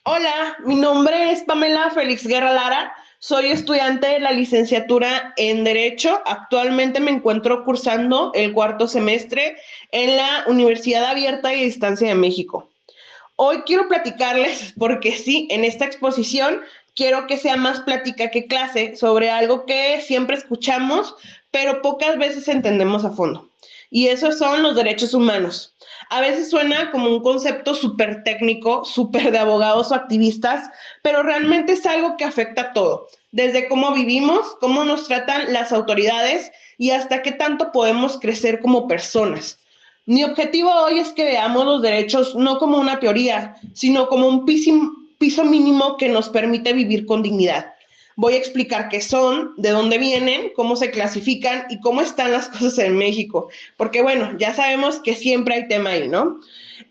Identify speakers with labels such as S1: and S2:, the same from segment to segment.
S1: Hola, mi nombre es Pamela Félix Guerra Lara. Soy estudiante de la licenciatura en Derecho. Actualmente me encuentro cursando el cuarto semestre en la Universidad Abierta y a Distancia de México. Hoy quiero platicarles, porque sí, en esta exposición quiero que sea más plática que clase sobre algo que siempre escuchamos, pero pocas veces entendemos a fondo. Y esos son los derechos humanos. A veces suena como un concepto súper técnico, súper de abogados o activistas, pero realmente es algo que afecta a todo, desde cómo vivimos, cómo nos tratan las autoridades y hasta qué tanto podemos crecer como personas. Mi objetivo hoy es que veamos los derechos no como una teoría, sino como un piso mínimo que nos permite vivir con dignidad. Voy a explicar qué son, de dónde vienen, cómo se clasifican y cómo están las cosas en México. Porque bueno, ya sabemos que siempre hay tema ahí, ¿no?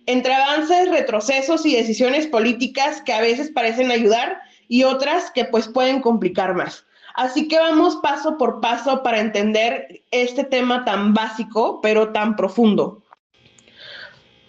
S1: Entre avances, retrocesos y decisiones políticas que a veces parecen ayudar y otras que pues pueden complicar más. Así que vamos paso por paso para entender este tema tan básico, pero tan profundo.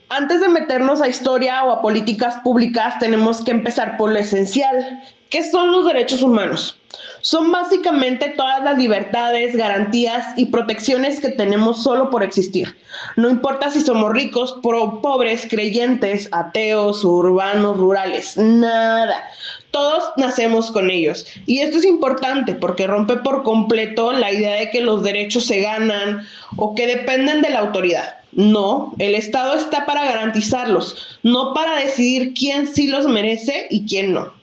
S1: Antes de meternos a historia o a políticas públicas, tenemos que empezar por lo esencial. ¿Qué son los derechos humanos? Son básicamente todas las libertades, garantías y protecciones que tenemos solo por existir. No importa si somos ricos, pobres, creyentes, ateos, urbanos, rurales, nada. Todos nacemos con ellos. Y esto es importante porque rompe por completo la idea de que los derechos se ganan o que dependen de la autoridad. No, el Estado está para garantizarlos, no para decidir quién sí los merece y quién no.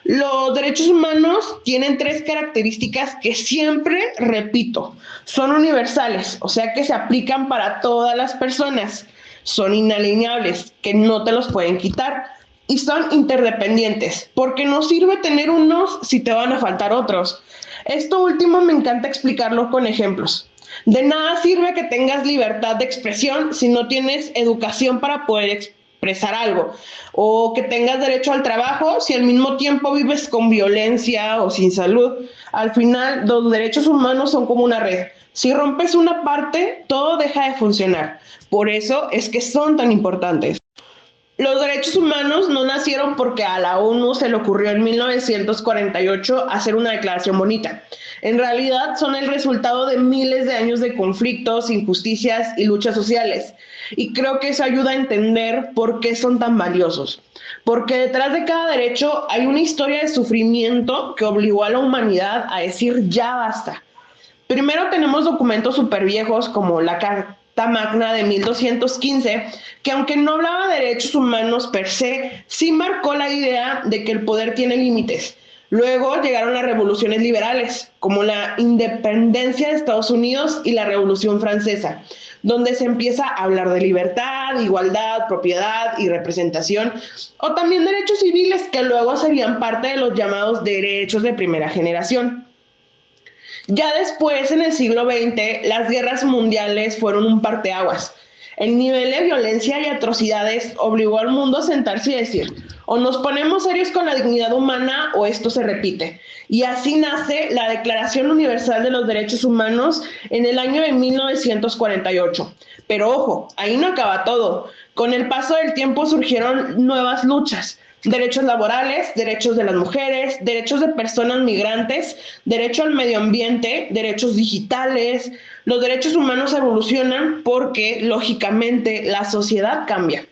S1: Los derechos humanos tienen tres características que siempre repito. Son universales, o sea que se aplican para todas las personas. Son inalienables, que no te los pueden quitar. Y son interdependientes, porque no sirve tener unos si te van a faltar otros. Esto último me encanta explicarlo con ejemplos. De nada sirve que tengas libertad de expresión si no tienes educación para poder expresar algo, o que tengas derecho al trabajo si al mismo tiempo vives con violencia o sin salud. Al final, los derechos humanos son como una red. Si rompes una parte, todo deja de funcionar. Por eso es que son tan importantes. Los derechos humanos no nacieron porque a la ONU se le ocurrió en 1948 hacer una declaración bonita. En realidad son el resultado de miles de años de conflictos, injusticias y luchas sociales. Y creo que eso ayuda a entender por qué son tan valiosos. Porque detrás de cada derecho hay una historia de sufrimiento que obligó a la humanidad a decir ya basta. Primero tenemos documentos súper viejos como la Carta Magna de 1215, que aunque no hablaba de derechos humanos per se, sí marcó la idea de que el poder tiene límites. Luego llegaron las revoluciones liberales, como la independencia de Estados Unidos y la Revolución Francesa, donde se empieza a hablar de libertad, igualdad, propiedad y representación, o también derechos civiles que luego serían parte de los llamados derechos de primera generación. Ya después, en el siglo XX, las guerras mundiales fueron un parteaguas. El nivel de violencia y atrocidades obligó al mundo a sentarse y decir, o nos ponemos serios con la dignidad humana o esto se repite. Y así nace la Declaración Universal de los Derechos Humanos en el año de 1948. Pero ojo, ahí no acaba todo. Con el paso del tiempo surgieron nuevas luchas. Derechos laborales, derechos de las mujeres, derechos de personas migrantes, derecho al medio ambiente, derechos digitales. Los derechos humanos evolucionan porque, lógicamente, la sociedad cambia.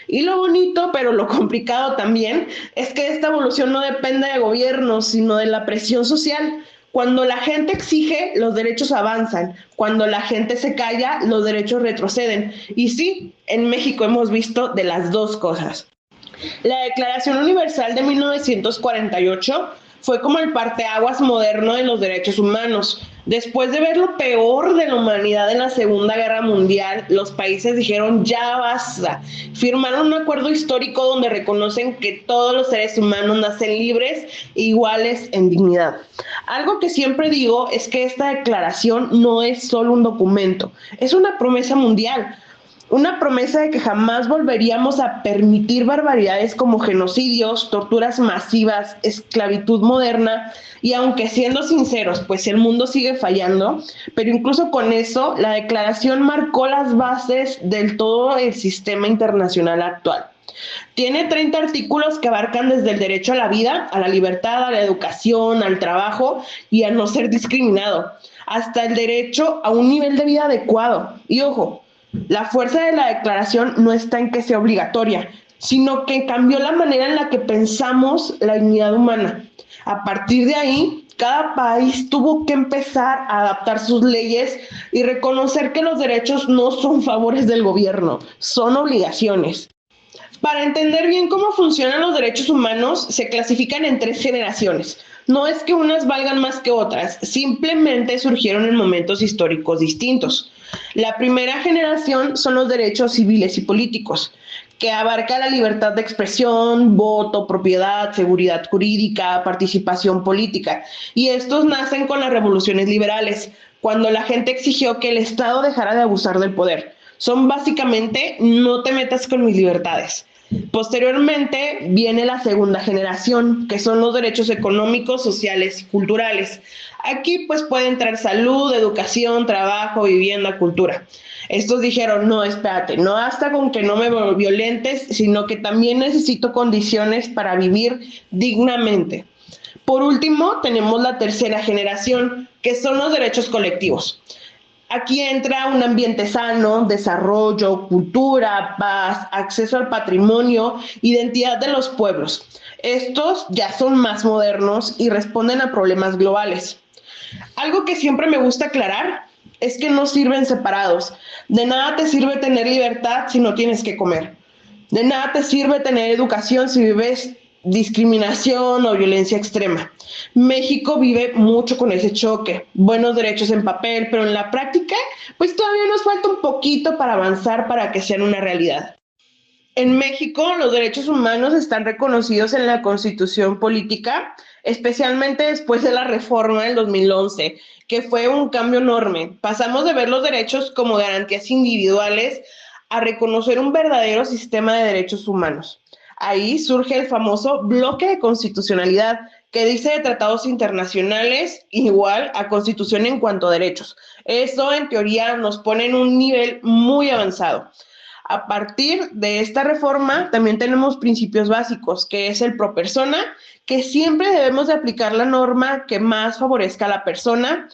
S1: Y lo bonito, pero lo complicado también, es que esta evolución no depende de gobiernos, sino de la presión social. Cuando la gente exige, los derechos avanzan. Cuando la gente se calla, los derechos retroceden. Y sí, en México hemos visto de las dos cosas. La Declaración Universal de 1948 fue como el parteaguas moderno de los derechos humanos. Después de ver lo peor de la humanidad en la Segunda Guerra Mundial, los países dijeron ya basta. Firmaron un acuerdo histórico donde reconocen que todos los seres humanos nacen libres e iguales en dignidad. Algo que siempre digo es que esta declaración no es solo un documento, es una promesa mundial. Una promesa de que jamás volveríamos a permitir barbaridades como genocidios, torturas masivas, esclavitud moderna, y aunque siendo sinceros, pues el mundo sigue fallando, pero incluso con eso, la declaración marcó las bases del todo el sistema internacional actual. Tiene 30 artículos que abarcan desde el derecho a la vida, a la libertad, a la educación, al trabajo y a no ser discriminado, hasta el derecho a un nivel de vida adecuado. Y ojo, la fuerza de la declaración no está en que sea obligatoria, sino que cambió la manera en la que pensamos la dignidad humana. A partir de ahí, cada país tuvo que empezar a adaptar sus leyes y reconocer que los derechos no son favores del gobierno, son obligaciones. Para entender bien cómo funcionan los derechos humanos, se clasifican en 3 generaciones. No es que unas valgan más que otras, simplemente surgieron en momentos históricos distintos. La primera generación son los derechos civiles y políticos, que abarca la libertad de expresión, voto, propiedad, seguridad jurídica, participación política. Y estos nacen con las revoluciones liberales, cuando la gente exigió que el Estado dejara de abusar del poder. Son básicamente, no te metas con mis libertades. Posteriormente viene la segunda generación, que son los derechos económicos, sociales y culturales. Aquí pues puede entrar salud, educación, trabajo, vivienda, cultura. Estos dijeron, no, espérate, no basta con que no me violentes, sino que también necesito condiciones para vivir dignamente. Por último, tenemos la tercera generación, que son los derechos colectivos. Aquí entra un ambiente sano, desarrollo, cultura, paz, acceso al patrimonio, identidad de los pueblos. Estos ya son más modernos y responden a problemas globales. Algo que siempre me gusta aclarar es que no sirven separados. De nada te sirve tener libertad si no tienes que comer. De nada te sirve tener educación si vives discriminación o violencia extrema. México vive mucho con ese choque, buenos derechos en papel, pero en la práctica, pues todavía nos falta un poquito para avanzar para que sean una realidad. En México, los derechos humanos están reconocidos en la Constitución política, especialmente después de la reforma del 2011, que fue un cambio enorme. Pasamos de ver los derechos como garantías individuales a reconocer un verdadero sistema de derechos humanos. Ahí surge el famoso bloque de constitucionalidad, que dice de tratados internacionales igual a constitución en cuanto a derechos. Eso, en teoría, nos pone en un nivel muy avanzado. A partir de esta reforma también tenemos principios básicos, que es el pro persona, que siempre debemos de aplicar la norma que más favorezca a la persona,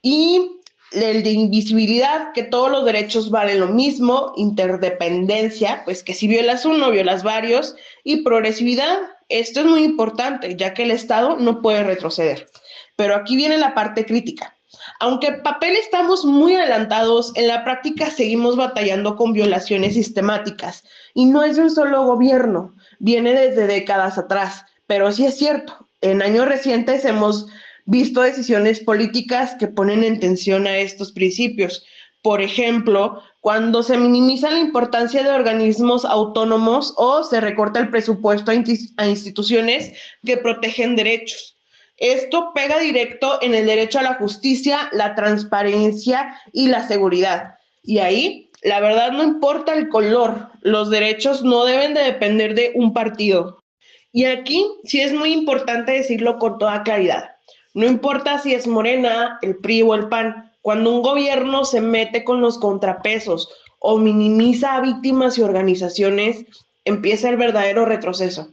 S1: y el de invisibilidad, que todos los derechos valen lo mismo, interdependencia, pues que si violas uno, violas varios, y progresividad. Esto es muy importante, ya que el Estado no puede retroceder. Pero aquí viene la parte crítica. Aunque en papel estamos muy adelantados, en la práctica seguimos batallando con violaciones sistemáticas. Y no es de un solo gobierno, viene desde décadas atrás. Pero sí es cierto, en años recientes hemos visto decisiones políticas que ponen en tensión a estos principios. Por ejemplo, cuando se minimiza la importancia de organismos autónomos o se recorta el presupuesto a instituciones que protegen derechos. Esto pega directo en el derecho a la justicia, la transparencia y la seguridad. Y ahí, la verdad, no importa el color, los derechos no deben de depender de un partido. Y aquí sí es muy importante decirlo con toda claridad. No importa si es Morena, el PRI o el PAN, cuando un gobierno se mete con los contrapesos o minimiza a víctimas y organizaciones, empieza el verdadero retroceso.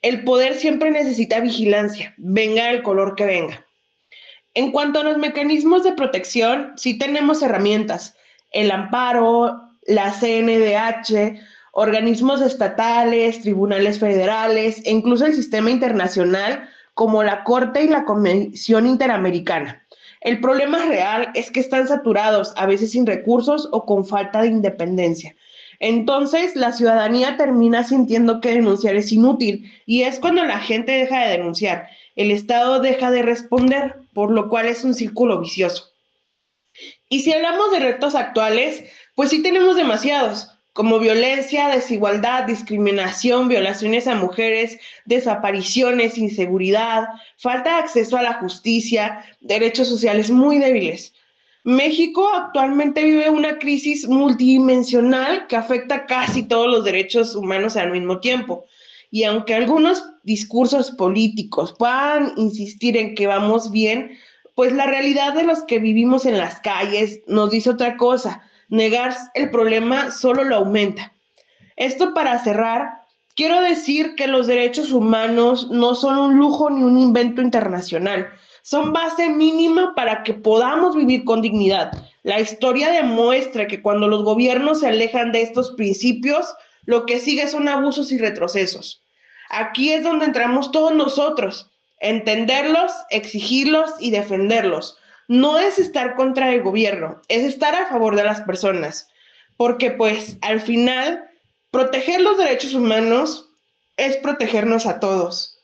S1: El poder siempre necesita vigilancia, venga el color que venga. En cuanto a los mecanismos de protección, sí tenemos herramientas. El amparo, la CNDH, organismos estatales, tribunales federales e incluso el sistema internacional como la Corte y la Comisión Interamericana. El problema real es que están saturados, a veces sin recursos o con falta de independencia. Entonces, la ciudadanía termina sintiendo que denunciar es inútil y es cuando la gente deja de denunciar. El Estado deja de responder, por lo cual es un círculo vicioso. Y si hablamos de retos actuales, pues sí tenemos demasiados, como violencia, desigualdad, discriminación, violaciones a mujeres, desapariciones, inseguridad, falta de acceso a la justicia, derechos sociales muy débiles. México actualmente vive una crisis multidimensional que afecta casi todos los derechos humanos al mismo tiempo. Y aunque algunos discursos políticos puedan insistir en que vamos bien, pues la realidad de los que vivimos en las calles nos dice otra cosa. Negar el problema solo lo aumenta. Esto para cerrar, quiero decir que los derechos humanos no son un lujo ni un invento internacional, son base mínima para que podamos vivir con dignidad. La historia demuestra que cuando los gobiernos se alejan de estos principios, lo que sigue son abusos y retrocesos. Aquí es donde entramos todos nosotros, entenderlos, exigirlos y defenderlos. No es estar contra el gobierno, es estar a favor de las personas, porque pues al final proteger los derechos humanos es protegernos a todos.